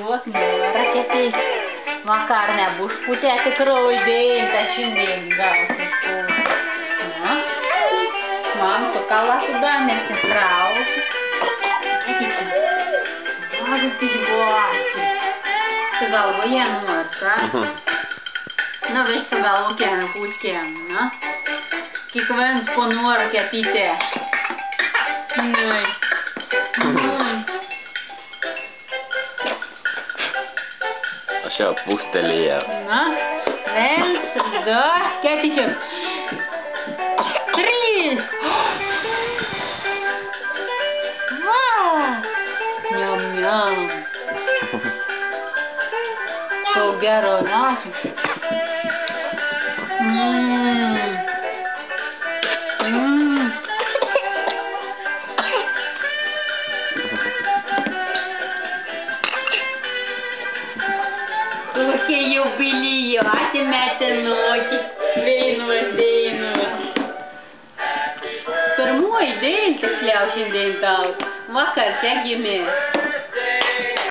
ļoti noraketīs. Vakar nebūs putēta kroidēm, taču vien gausi spūs. Ja? Mam, tu kā lasu damies, es rausu. Labi, tik boāsi. Tu galvu jānorka. Nu, visu galvu kienu puķiem, na? Kik viens po noraketītē. Nui. Așa pustelie. Na, 1, 2, 4, 3. Wow! Njam, njam. To gero nāsi. Kokie jubiliju, atsimeta noķi, deinos. Pirmoji dēļ, kas ļausim dēļ tālu, vakar te ģimēs.